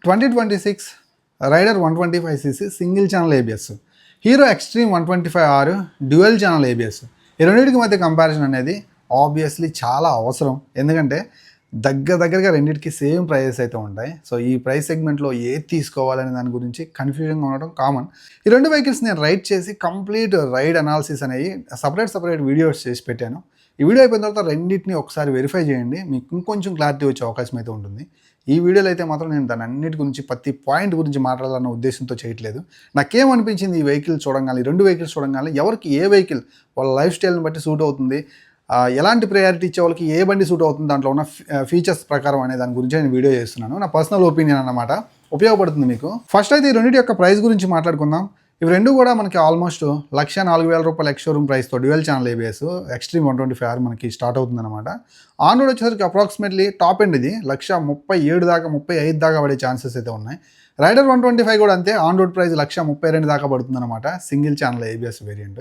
2026 rider 125cc single channel ABS, Hero Xtreme 125R dual channel ABS. ఈ రెండింటికి మధ్య comparison అనేది ఆబ్వియస్లీ చాలా అవసరం. ఎందుకంటే దగ్గరగా రెండింటికి సేమ్ ప్రైజెస్ అయితే ఉంటాయి. సో ఈ ప్రైస్ సెగ్మెంట్లో ఏది తీసుకోవాలనే దాని గురించి కన్ఫ్యూజన్గా ఉండడం కామన్. ఈ రెండు వెహికల్స్ నేను రైడ్ చేసి కంప్లీట్ రైడ్ అనాలిసిస్ అనేవి సపరేట్ వీడియోస్ చేసి పెట్టాను. ఈ వీడియో అయిపోయిన తర్వాత రెండింటిని ఒకసారి వెరిఫై చేయండి, మీకు ఇంకొంచెం క్లారిటీ వచ్చే అవకాశం అయితే ఉంటుంది. ఈ వీడియోలో అయితే మాత్రం నేను దాని అన్నిటి గురించి ప్రతి పాయింట్ గురించి మాట్లాడాలన్న ఉద్దేశంతో చేయట్లేదు. నాకేమనిపించింది ఈ వెహికల్ చూడంగానే, ఈ రెండు వెహికల్స్ చూడంగానే ఎవరికి ఏ వెహికల్ వాళ్ళ లైఫ్ స్టైల్ని బట్టి సూట్ అవుతుంది, ఎలాంటి ప్రయారిటీ ఇచ్చే వాళ్ళకి ఏ బండి సూట్ అవుతుంది, దాంట్లో ఉన్న ఫీచర్స్ ప్రకారం అనే దాని గురించి నేను వీడియో చేస్తున్నాను. నా పర్సనల్ ఒపీనియన్ అన్నమాట, ఉపయోగపడుతుంది మీకు. ఫస్ట్ అయితే ఈ రెండింటి యొక్క ప్రైస్ గురించి మాట్లాడుకుందాం. ఇవి రెండు కూడా మనకి ఆల్మోస్ట్ 1,04,000 రూపాయల ఎక్స్ షోరూమ్ ప్రైస్తో dual channel ABS Xtreme 125R మనకి స్టార్ట్ అవుతుందన్నమాట. ఆన్ రోడ్ వచ్చేసరికి అప్రాక్సిమేట్లీ టాప్ ఎండ్ ఇది 1,37,000 దాకా 35 దాకా పడే ఛాన్సెస్ అయితే ఉన్నాయి. రైడర్ 125 కూడా అంతే, ఆన్ రోడ్ ప్రైస్ 1,32,000 దాకా పడుతుందన్నమాట single channel ABS variant.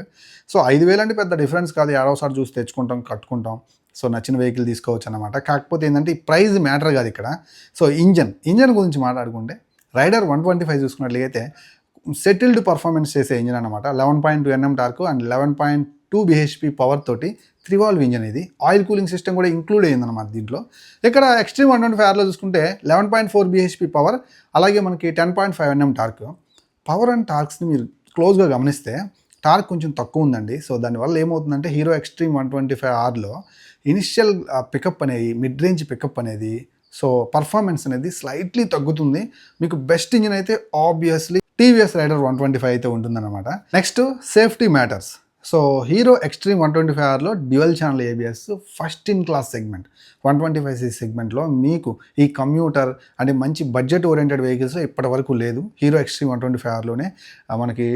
So 5,000 అంటే పెద్ద డిఫరెన్స్ కాదు, ఏడవసారి చూసి తెచ్చుకుంటాం, కట్టుకుంటాం. సో నచ్చిన వెహికల్ తీసుకోవచ్చు అనమాట. కాకపోతే ఏంటంటే ఈ ప్రైస్ మ్యాటర్ కాదు ఇక్కడ. సో ఇంజన్ గురించి మాట్లాడుకుంటే రైడర్ 125 చూసుకున్నట్లయితే సెటిల్డ్ పర్ఫార్మెన్స్ చేసే ఇంజిన్ అనమాట. 11.2 Nm torque and 11.2 bhp power తోటి 3 valve ఇంజిన్. ఇది ఆయిల్ కూలింగ్ సిస్టమ్ కూడా ఇంక్లూడ్ అయ్యిందన్నమాట దీంట్లో. ఇక్కడ ఎక్స్ట్రీమ్ 125Rలో చూసుకుంటే 11.4 bhp పవర్, అలాగే మనకి 10.5 Nm టార్క్. పవర్ అండ్ టార్క్స్ని మీరు క్లోజ్గా గమనిస్తే టార్క్ కొంచెం తక్కువ ఉందండి. సో దానివల్ల ఏమవుతుందంటే హీరో ఎక్స్ట్రీమ్ 125Rలో ఇనిషియల్ పికప్ అనేది, మిడ్ రేంజ్ పికప్ అనేది, సో పర్ఫార్మెన్స్ అనేది స్లైట్లీ తగ్గుతుంది. మీకు బెస్ట్ ఇంజిన్ అయితే ఆబ్వియస్లీ టీవీఎస్ రైడర్ 125 అయితే ఉంటుందన్నమాట. Next safety matters. So Hero Xtreme 125Rలో dual channel ABS first in class segment 125cc సెగ్మెంట్లో మీకు ఈ కమ్యూటర్ అంటే మంచి బడ్జెట్ ఓరియంటెడ్ వెహికల్స్లో ఇప్పటి వరకు లేదు. హీరో ఎక్స్ట్రీమ్ 125Rలోనే మనకి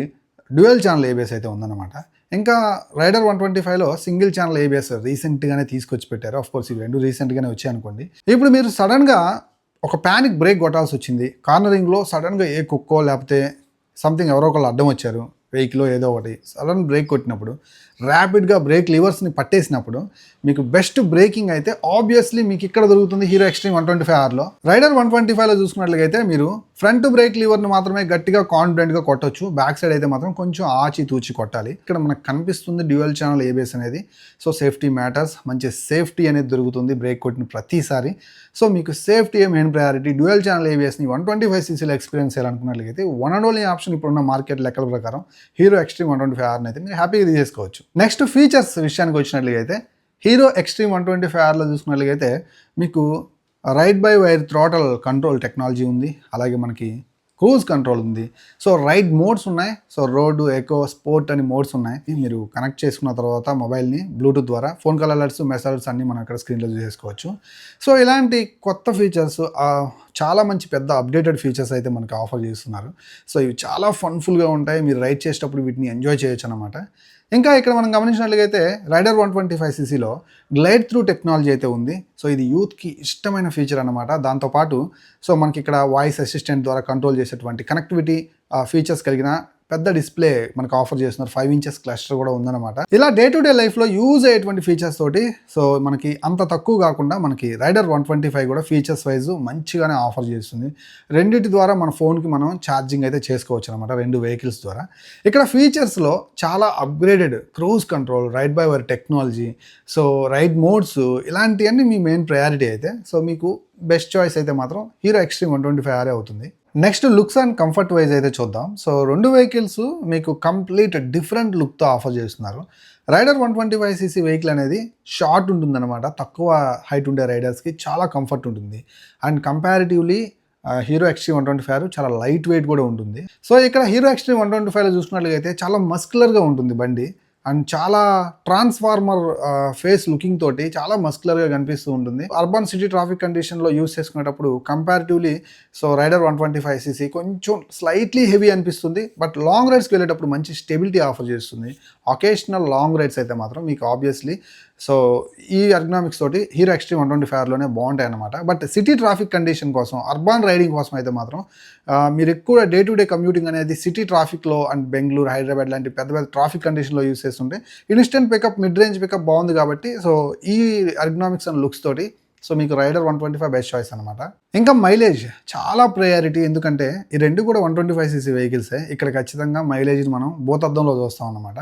డ్యూయల్ ఛానల్ ఏబిఎస్ అయితే ఉందన్నమాట. ఇంకా రైడర్ 125లో సింగిల్ ఛానల్ ఏబిఎస్ రీసెంట్గానే తీసుకొచ్చి పెట్టారు. ఆఫ్కోర్స్ ఇవి రెండు రీసెంట్గానే వచ్చాయి అనుకోండి. ఇప్పుడు మీరు సడన్గా ఒక ప్యానిక్ బ్రేక్ కొట్టాల్సి వచ్చింది, కార్నరింగ్లో సడన్గా ఏ కుక్కో లేకపోతే సంథింగ్ ఎవరో ఒకళ్ళు అడ్డం వచ్చారు, వెహికల్ ఏదో ఒకటి సడన్ బ్రేక్ కొట్టినప్పుడు, ర్యాపిడ్గా బ్రేక్ లివర్స్ని పట్టేసినప్పుడు మీకు బెస్ట్ బ్రేకింగ్ అయితే ఆబ్వియస్లీ మీకు ఇక్కడ దొరుకుతుంది హీరో ఎక్స్ట్రీమ్ 125Rలో. రైడర్ 125లో చూసుకున్నట్లయితే మీరు ఫ్రంట్ బ్రేక్ లివర్ని మాత్రమే గట్టిగా కాన్ఫిడెంట్గా కొట్టొచ్చు, బ్యాక్ సైడ్ అయితే మాత్రం కొంచెం ఆచి తూచి కొట్టాలి. ఇక్కడ మనకు కనిపిస్తుంది డ్యూయల్ ఛానల్ ఏబిఎస్ అనేది. సో సేఫ్టీ మ్యాటర్స్, మంచి సేఫ్టీ అనేది దొరుకుతుంది బ్రేక్ కొట్టిన ప్రతిసారి. సో మీకు safety main priority. Dual channel ఏబిఎస్ని 125cc ఎక్స్పీరియన్స్ చేయాలనుకున్నట్లయితే వన్ అండ్ ఓన్లీ ఆప్షన్ ఇప్పుడున్న మార్కెట్ లెక్కల ప్రకారం హీరో ఎక్స్ట్రీమ్ 125Rని అయితే మీరు హ్యాపీగా తీసేసుకోవచ్చు. నెక్స్ట్ ఫీచర్స్ విషయానికి వచ్చినట్లయితే హీరో ఎక్స్ట్రీమ్ 125Rలో చూసుకున్నట్లయితే మీకు ride by wire throttle control technology ఉంది, అలాగే మనకి క్రూజ్ కంట్రోల్ ఉంది. సో రైడ్ మోడ్స్ ఉన్నాయి. సో రోడ్, ఎకో, స్పోర్ట్ అని మోడ్స్ ఉన్నాయి. మీరు కనెక్ట్ చేసుకున్న తర్వాత మొబైల్ని బ్లూటూత్ ద్వారా ఫోన్ కాల్ అలర్ట్స్, మెసేజెస్ అన్నీ మనం అక్కడ స్క్రీన్లో చేసుకోవచ్చు. సో ఇలాంటి కొత్త ఫీచర్స్, చాలా మంచి పెద్ద అప్డేటెడ్ ఫీచర్స్ అయితే మనకి ఆఫర్ చేస్తున్నారు. సో ఇవి చాలా ఫన్ఫుల్గా ఉంటాయి, మీరు రైడ్ చేసేటప్పుడు వీటిని ఎంజాయ్ చేయొచ్చు అనమాట. ఇంకా ఇక్కడ మనం గమనించినట్లయితే rider 125cc glide through technology అయితే ఉంది. సో ఇది యూత్కి ఇష్టమైన ఫీచర్ అనమాట. దాంతోపాటు సో మనకి ఇక్కడ వాయిస్ అసిస్టెంట్ ద్వారా కంట్రోల్ చేసేటువంటి కనెక్టివిటీ ఫీచర్స్ కలిగిన పెద్ద డిస్ప్లే మనకు ఆఫర్ చేస్తున్నారు. 5 inches క్లస్టర్ కూడా ఉందన్నమాట. ఇలా డే టు డే లైఫ్లో యూజ్ అయ్యేటువంటి ఫీచర్స్ తోటి సో మనకి అంత తక్కువ కాకుండా మనకి రైడర్ 125 కూడా ఫీచర్స్ వైజ్ మంచిగానే ఆఫర్ చేస్తుంది. రెండింటి ద్వారా మన ఫోన్కి మనం ఛార్జింగ్ అయితే చేసుకోవచ్చు అనమాట, రెండు వెహికల్స్ ద్వారా. ఇక్కడ ఫీచర్స్లో చాలా upgraded cruise control, ride by wire technology, so ride modes, ఇలాంటివన్నీ మీ మెయిన్ ప్రయారిటీ అయితే. సో మీకు బెస్ట్ చాయిస్ అయితే మాత్రం హీరో ఎక్స్ట్రీమ్ 125R అవుతుంది. Next looks and comfort wise అయితే చూద్దాం. సో రెండు వెహికల్స్ మీకు కంప్లీట్ డిఫరెంట్ లుక్తో ఆఫర్ చేస్తున్నారు. రైడర్ 125cc వెహికల్ అనేది షార్ట్ ఉంటుందన్నమాట, తక్కువ హైట్ ఉండే రైడర్స్కి చాలా కంఫర్ట్ ఉంటుంది. And comparatively hero Xtreme 125R చాలా లైట్ వెయిట్ కూడా ఉంటుంది. సో ఇక్కడ హీరో ఎక్స్ట్రీమ్ 125లో చూసుకున్నట్లయితే చాలా మస్కులర్గా ఉంటుంది బండి, అండ్ చాలా ట్రాన్స్ఫార్మర్ ఫేస్ లుకింగ్ తోటి చాలా మస్కులర్గా కనిపిస్తూ ఉంటుంది. అర్బన్ సిటీ ట్రాఫిక్ కండిషన్లో యూస్ చేసుకునేటప్పుడు కంపారిటివ్లీ సో రైడర్ 125cc కొంచెం స్లైట్లీ హెవీ అనిపిస్తుంది, బట్ లాంగ్ రైడ్స్కి వెళ్ళేటప్పుడు మంచి స్టెబిలిటీ ఆఫర్ చేస్తుంది. ఒకేషనల్ లాంగ్ రైడ్స్ అయితే మాత్రం మీకు ఆబ్వియస్లీ సో ఈ ఎర్గనామిక్స్ తోటి హీరో ఎక్స్ట్రీమ్ 125Rలోనే బాగుంటాయి అన్నమాట. బట్ సిటీ ట్రాఫిక్ కండిషన్ కోసం, అర్బన్ రైడింగ్ కోసం అయితే మాత్రం మీరు ఎక్కువ డే టు డే కమ్యూటింగ్ అనేది సిటీ ట్రాఫిక్లో అండ్ బెంగళూరు, హైదరాబాద్ లాంటి పెద్ద పెద్ద ట్రాఫిక్ కండిషన్లో యూస్ చేస్తుంటే instant pickup, mid range pickup బాగుంది కాబట్టి సో ఈ ఎర్గనామిక్స్ అండ్ లుక్స్ తోటి సో మీకు రైడర్ 125 బెస్ట్ చాయిస్ అనమాట. ఇంకా మైలేజ్ చాలా ప్రయారిటీ, ఎందుకంటే ఈ రెండు కూడా 125cc వెహికల్సే. ఇక్కడ ఖచ్చితంగా మైలేజ్ని మనం భూతద్దంలో చూస్తాం అనమాట.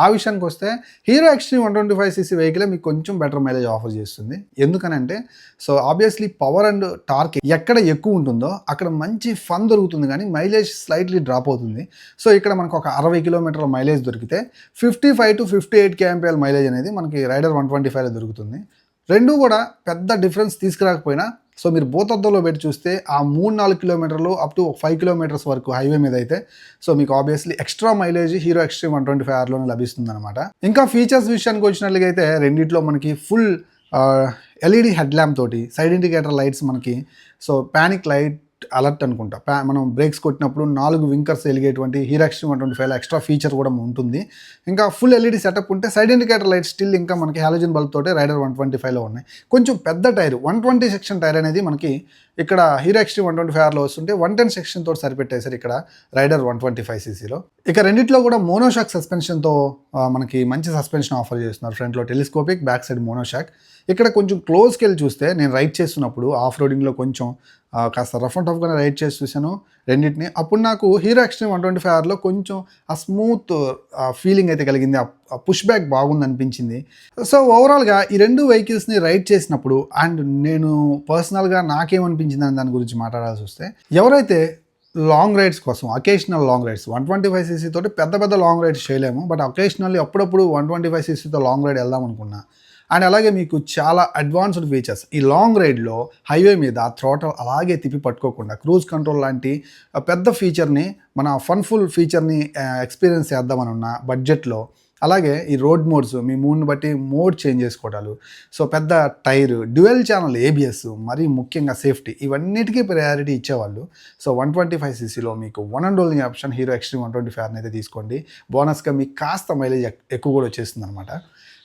ఆ విషయానికి వస్తే హీరో ఎక్స్ట్రీమ్ 125cc వెహికలే మీకు కొంచెం బెటర్ మైలేజ్ ఆఫర్ చేస్తుంది. ఎందుకనంటే so obviously power and torque ఎక్కడ ఎక్కువ ఉంటుందో అక్కడ మంచి ఫన్ దొరుకుతుంది, కానీ మైలేజ్ స్లైట్లీ డ్రాప్ అవుతుంది. సో ఇక్కడ మనకు ఒక 60 కిలోమీటర్ల మైలేజ్ దొరికితే 55 to 58 kmpl మైలేజ్ అనేది మనకి రైడర్ 125లో దొరుకుతుంది. రెండు కూడా పెద్ద డిఫరెన్స్ తీసుకురాకపోయినా సో మీరు భూతద్దంలో పెట్టి చూస్తే ఆ 3-4 కిలోమీటర్లు అప్ టు 5 కిలోమీటర్స్ వరకు హైవే మీద అయితే సో మీకు obviously extra mileage Hero Xtreme 125Rలోనే లభిస్తుంది అనమాట. ఇంకా ఫీచర్స్ విషయానికి వచ్చినట్లయితే రెండిట్లో మనకి ఫుల్ ఎల్ఈడి హెడ్ ల్యాంప్ తోటి, సైడ్ ఇండికేటర్ లైట్స్ మనకి, సో పానిక్ లైట్ అలర్ట్ అనుకుంటా, మనం బ్రేక్స్ కొట్టినప్పుడు 4 వింకర్స్ వెలిగేటువంటి హీరో ఎక్స్ట్రీమ్ 125లో ఎక్స్ట్రా ఫీచర్ కూడా ఉంటుంది. ఇంకా ఫుల్ ఎల్ఈడి సెటప్ ఉంటే సైడ్ ఇండికేటర్ లైట్ స్టిల్ ఇంకా మనకి హాలోజన్ బల్బ్ తోటే రైడర్ 125లో ఉన్నాయి. కొంచెం పెద్ద టైర్ 120 సెక్షన్ టైర్ అనేది మనకి ఇక్కడ హీరో ఎక్స్ట్రీమ్ 125Rలో వస్తుంటే 110 సెక్షన్ తోటి సరిపెట్టేశారు ఇక్కడ రైడర్ 125cc. ఇక రెండిట్లో కూడా మోనోషాక్ సస్పెన్షన్తో మనకి మంచి సస్పెన్షన్ ఆఫర్ చేస్తున్నారు. ఫ్రంట్లో టెలిస్కోపిక్, బ్యాక్ సైడ్ మోనోషాక్. ఇక్కడ కొంచెం క్లోజ్కి వెళ్ళి చూస్తే నేను రైడ్ చేస్తున్నప్పుడు ఆఫ్ రోడింగ్లో కొంచెం కాస్త రఫ్ అండ్ టఫ్గానే రైడ్ చేసి చూశాను రెండింటిని. అప్పుడు నాకు హీరో ఎక్స్ట్రీమ్ 125Rలో కొంచెం ఆ స్మూత్ ఫీలింగ్ అయితే కలిగింది, ఆ పుష్ బ్యాక్ బాగుంది అనిపించింది. సో ఓవరాల్గా ఈ రెండు వెహికల్స్ని రైడ్ చేసినప్పుడు అండ్ నేను పర్సనల్గా నాకేమనిపించింది అని దాని గురించి మాట్లాడాల్సి వస్తే, ఎవరైతే లాంగ్ రైడ్స్ కోసం అకేషనల్ లాంగ్ రైడ్స్ 125cc తోటి పెద్ద లాంగ్ రైడ్స్ చేయలేము, బట్ అకేషనల్లీ అప్పుడప్పుడు 125cc లోంగ్ రైడ్ వెళ్దాం అనుకున్నా, అండ్ అలాగే మీకు చాలా అడ్వాన్స్డ్ ఫీచర్స్ ఈ లాంగ్ రైడ్లో హైవే మీద థ్రోటల్ అలాగే తిప్పి పట్టుకోకుండా క్రూజ్ కంట్రోల్ లాంటి పెద్ద ఫీచర్ని, మన ఫన్ఫుల్ ఫీచర్ని ఎక్స్పీరియన్స్ చేద్దామని ఉన్న బడ్జెట్లో, అలాగే ఈ రోడ్ మోడ్స్ మీ మూడ్ని బట్టి మోడ్ చేంజ్ చేసుకోవడాలు, సో పెద్ద టైర్, డ్యూయల్ ఛానల్ ఏబిఎస్, మరీ ముఖ్యంగా సేఫ్టీ, ఇవన్నిటికీ ప్రయారిటీ ఇచ్చేవాళ్ళు. సో 125cc మీకు one and only option hero Xtreme 125R అయితే తీసుకోండి. బోనస్గా మీకు కాస్త మైలేజ్ ఎక్కువ కూడా వచ్చేస్తుంది అనమాట.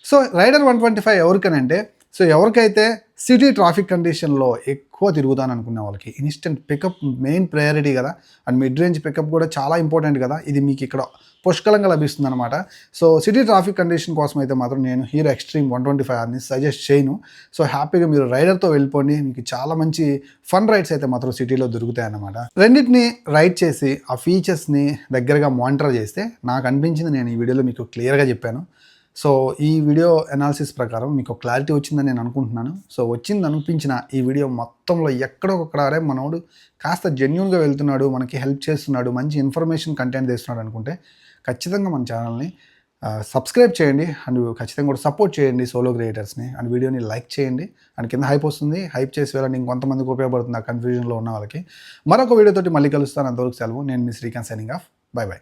సో రైడర్ 125 ఎవరికనంటే, సో ఎవరికైతే సిటీ ట్రాఫిక్ కండిషన్లో ఎక్కువ తిరుగుతాను అనుకునే వాళ్ళకి ఇన్స్టెంట్ పికప్ మెయిన్ ప్రయారిటీ కదా, అండ్ మిడ్ రేంజ్ పికప్ కూడా చాలా ఇంపార్టెంట్ కదా, ఇది మీకు ఇక్కడ పుష్కలంగా లభిస్తుంది అనమాట. సో సిటీ ట్రాఫిక్ కండిషన్ కోసం అయితే మాత్రం నేను హీరో ఎక్స్ట్రీమ్ 125Rని సజెస్ట్ చేయను. సో హ్యాపీగా మీరు రైడర్తో వెళ్ళిపోండి, మీకు చాలా మంచి ఫన్ రైడ్స్ అయితే మాత్రం సిటీలో దొరుకుతాయి అన్నమాట. రెండింటిని రైడ్ చేసి ఆ ఫీచర్స్ని దగ్గరగా మానిటర్ చేస్తే నాకు అనిపించింది నేను ఈ వీడియోలో మీకు క్లియర్గా చెప్పాను. సో ఈ వీడియో అనాలిసిస్ ప్రకారం మీకు క్లారిటీ వచ్చిందని నేను అనుకుంటున్నాను. సో వచ్చింది అనిపించిన ఈ వీడియో మొత్తంలో ఎక్కడో ఒకడారే మనోడు కాస్త జెన్యూన్గా వెళ్తున్నాడు, మనకి హెల్ప్ చేస్తున్నాడు, మంచి ఇన్ఫర్మేషన్ కంటెంట్ చేస్తున్నాడు అనుకుంటే ఖచ్చితంగా మన ఛానల్ని సబ్స్క్రైబ్ చేయండి, అండ్ ఖచ్చితంగా కూడా సపోర్ట్ చేయండి సోలో క్రియేటర్స్ని, అండ్ వీడియోని లైక్ చేయండి, అండ్ కింద హైప్ వస్తుంది, హైప్ చేసి వెళ్ళండి ఇంకొంతమందికి ఉపయోగపడుతుంది ఆ కన్ఫ్యూజన్లో ఉన్న వాళ్ళకి. మరొక వీడియోతోటి మళ్ళీ కలుస్తాను, అంతవరకు సెలవు. నేను మీ Srikanth signing off. Bye by.